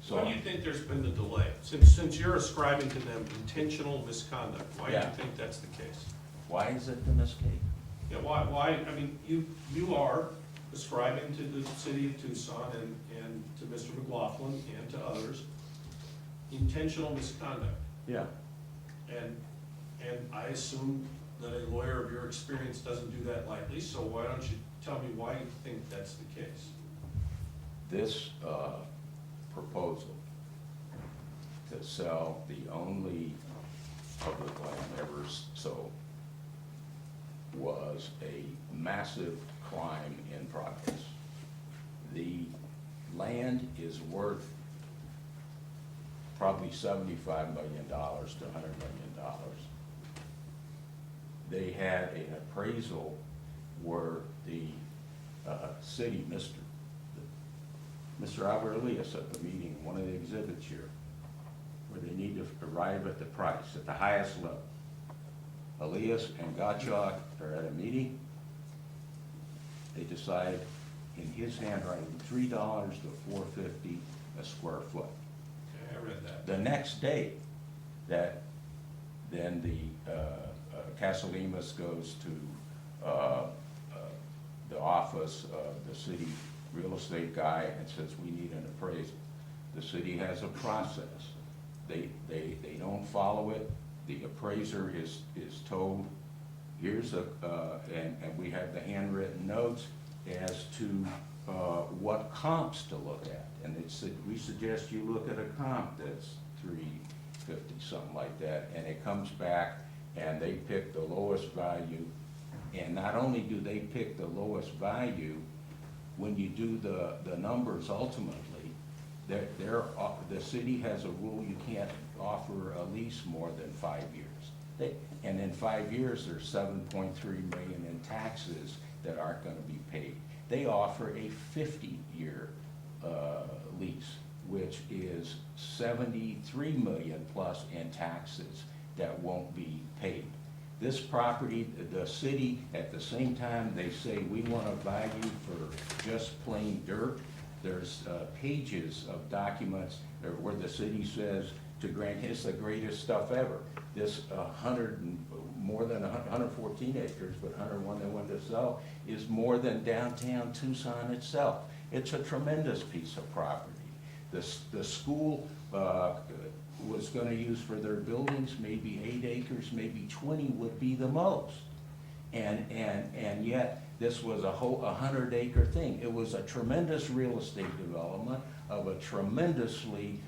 So, Why do you think there's been the delay? Since you're ascribing to them intentional misconduct, why do you Yeah. think that's the case? why is it in this case? Yeah, why, I mean, you are ascribing to the city of Tucson and to Mr. McLaughlin and to others, intentional misconduct. Yeah. And I assume that a lawyer of your experience doesn't do that lightly, so why don't you tell me why you think that's the case? This proposal to sell the only public land ever sold was a massive crime in progress. The land is worth probably $75 million to $100 million. They had an appraisal where the city, Mr. Albert Elias at the meeting, one of the exhibits here, where they need to arrive at the price at the highest level. Elias and Gottschalk are at a meeting. They decide in his handwriting $3 to $4.50 a square foot. Okay, I read that. The next day, then the Kaselemis goes to the office of the city real estate guy and says, we need an appraisal. The city has a process. They don't follow it. The appraiser is told, here's and we have the handwritten notes as to what comps to look at. And it said, we suggest you look at a comp that's 350, something like that. And it comes back and they pick the lowest value. And not only do they pick the lowest value, when you do the numbers ultimately, the city has a rule you can't offer a lease more than 5 years. And in 5 years, there's $7.3 million in taxes that aren't gonna be paid. They offer a 50-year lease, which is $73 million plus in taxes that won't be paid. This property, the city, at the same time, they say, we want a value for just plain dirt. There's pages of documents where the city says to grant, it's the greatest stuff ever. This more than 114 acres, but 101 they wanted to sell, is more than downtown Tucson itself. It's a tremendous piece of property. The school was gonna use for their buildings, maybe 8 acres, maybe 20 would be the most. And yet, this was a whole 100-acre thing. It was a tremendous real estate development of a tremendously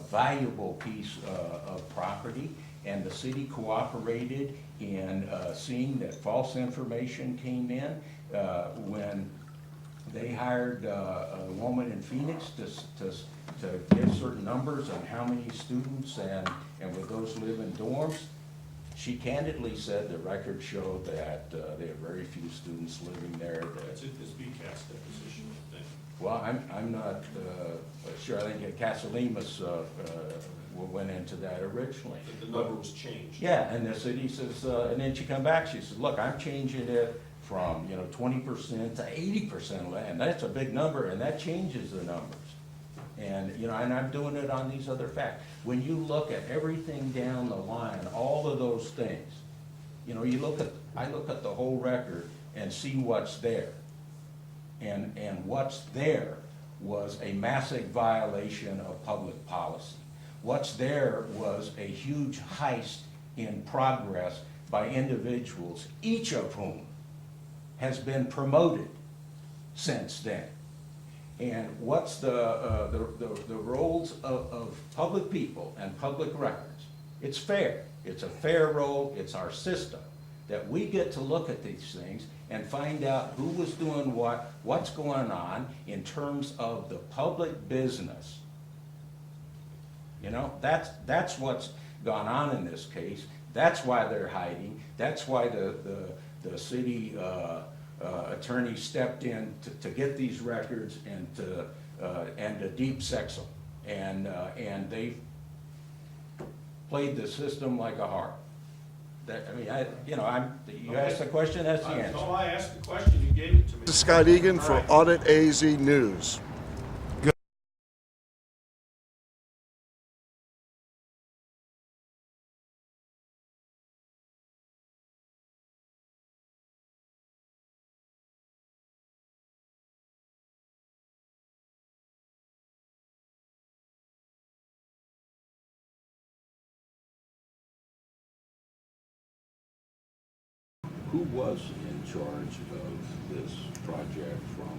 valuable piece of property, and the city cooperated in seeing that false information came in when they hired a woman in Phoenix to give certain numbers on how many students and would those live in dorms. She candidly said the records show that they have very few students living there. That's it, this BCAS deposition thing. Well, I'm not sure. I think Kaselemis went into that originally. But the number was changed. Yeah, and the city says, and then she come back, she says, look, I'm changing it from 20% to 80% land. That's a big number, and that changes the numbers. And and I'm doing it on these other facts. When you look at everything down the line, all of those things, I look at the whole record and see what's there. And what's there was a massive violation of public policy. What's there was a huge heist in progress by individuals, each of whom has been promoted since then. And what's the roles of public people and public records? It's fair. It's a fair role. It's our system that we get to look at these things and find out who was doing what's going on in terms of the public business. That's what's gone on in this case. That's why they're hiding. That's why the city attorney stepped in to get these records and to deep sex them, and they played the system like a harp. You asked the question, that's the answer. I asked the question, you gave it to me. This is Scott Egan for Audit AZ News. who was in charge of this project from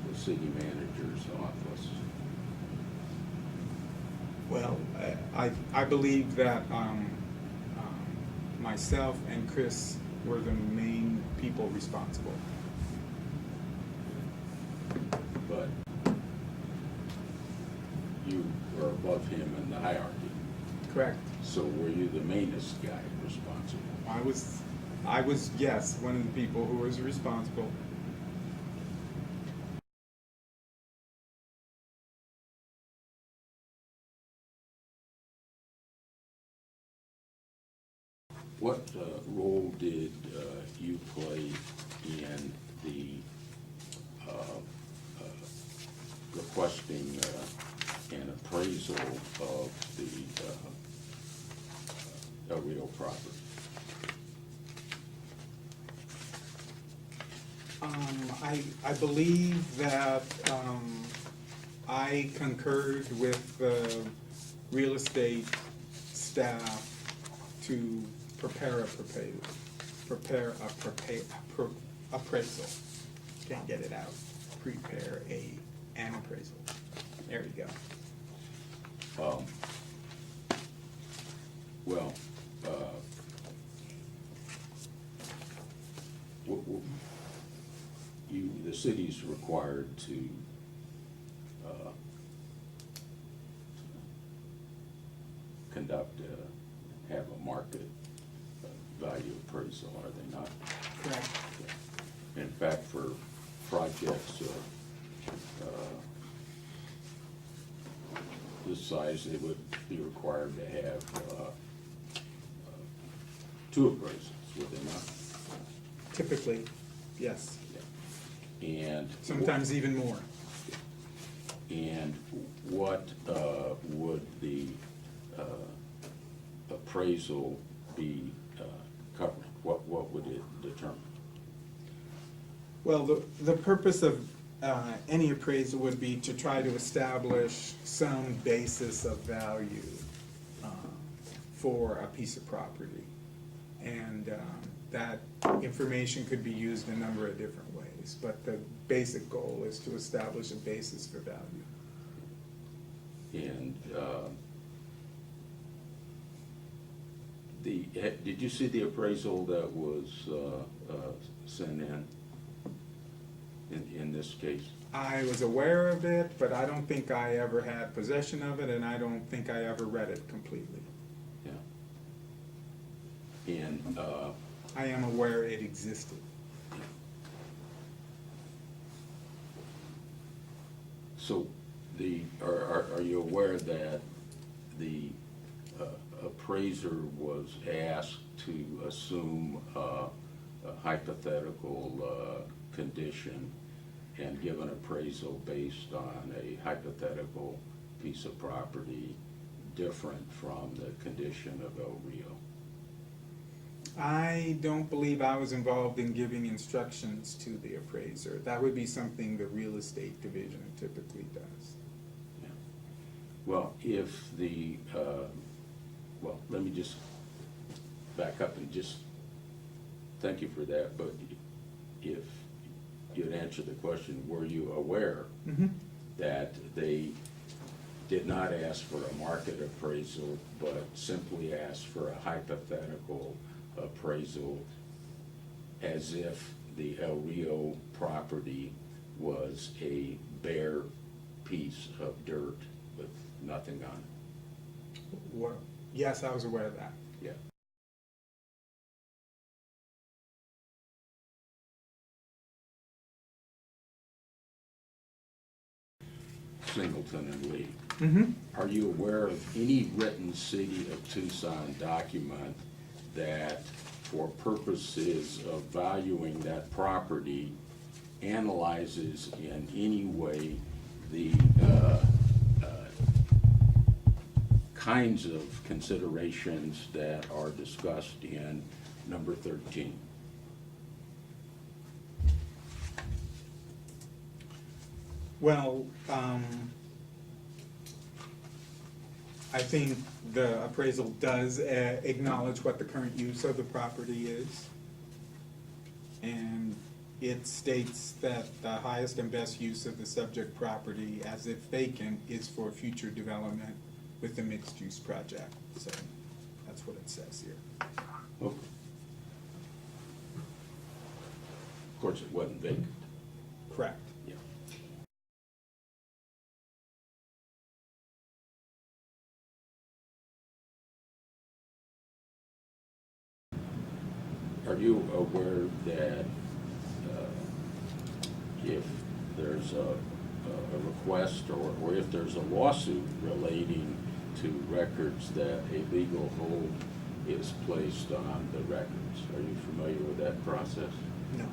the city manager's office? Well, I believe that myself and Chris were the main people responsible. But you were above him in the hierarchy. Correct. So were you the mainest guy responsible? I was, yes, one of the people who was responsible. What role did you play in the requesting an appraisal of the El Rio property? I believe that I concurred with the real estate staff to prepare appraisal. Can't get it out. Prepare an appraisal. There you go. Well, the city's required to conduct, have a market value appraisal, are they not? Correct. In fact, for projects this size, they would be required to have two appraisals, would they not? Typically, yes. And Sometimes even more. and what would the appraisal be covering? What would it determine? Well, the purpose of any appraisal would be to try to establish some basis of value for a piece of property. And that information could be used in a number of different ways, but the basic goal is to establish a basis for value. And did you see the appraisal that was sent in this case? I was aware of it, but I don't think I ever had possession of it, and I don't think I ever read it completely. Yeah. And I am aware it existed. so are you aware that the appraiser was asked to assume a hypothetical condition and give an appraisal based on a hypothetical piece of property different from the condition of El Rio? I don't believe I was involved in giving instructions to the appraiser. That would be something the real estate division typically does. Yeah. Well, if the, well, let me just back up and just thank you for that, but if you'd answer the question, were you aware that they did not ask for a market appraisal, but simply asked for a hypothetical appraisal as if the El Rio property was a bare piece of dirt with nothing on it? Well, yes, I was aware of that. Yeah. Singleton and Lee. Are you aware of any written City of Tucson document that, for purposes of valuing that property, analyzes in any way the kinds of considerations that are discussed in number 13? Well, I think the appraisal does acknowledge what the current use of the property is. And it states that the highest and best use of the subject property as if vacant is for future development with a mixed-use project. So that's what it says here. Okay. Of course, it wasn't vacant. Correct. Yeah. Are you aware that if there's a request or if there's a lawsuit relating to records that a legal hold is placed on the records, are you familiar with that process? No.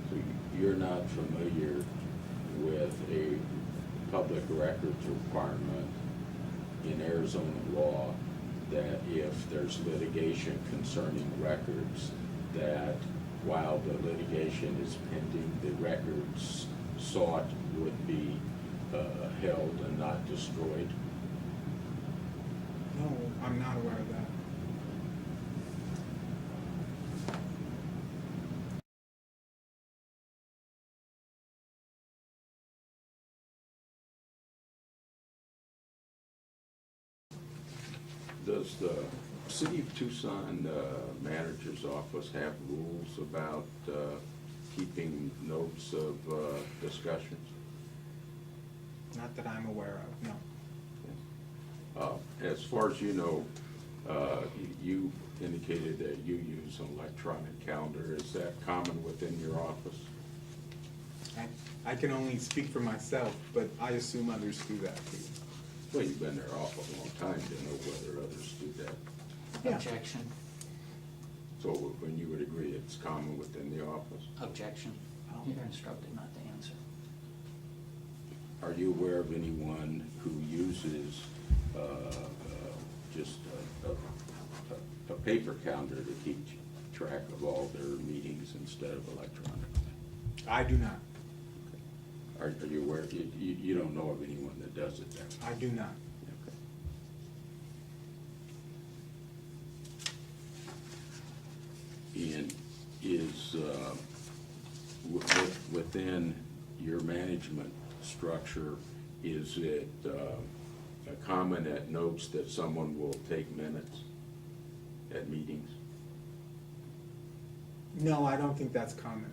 So you're not familiar with a public records requirement in Arizona law that if there's litigation concerning records, that while the litigation is pending, the records sought would be held and not destroyed? No, I'm not aware of that. Does the City of Tucson manager's office have rules about keeping notes of discussions? Not that I'm aware of, no. As far as you know, you indicated that you use an electronic calendar. Is that common within your office? I can only speak for myself, but I assume others do that too. Well, you've been there awful long time to know whether others do that. Yeah. Objection. So when you would agree it's common within the office? Objection. You're instructed not to answer. Are you aware of anyone who uses just a paper calendar to keep track of all their meetings instead of electronic? I do not. Are you aware, you don't know of anyone that does it that way? I do not. Okay. And is, within your management structure, is it common at notes that someone will take minutes at meetings? No, I don't think that's common.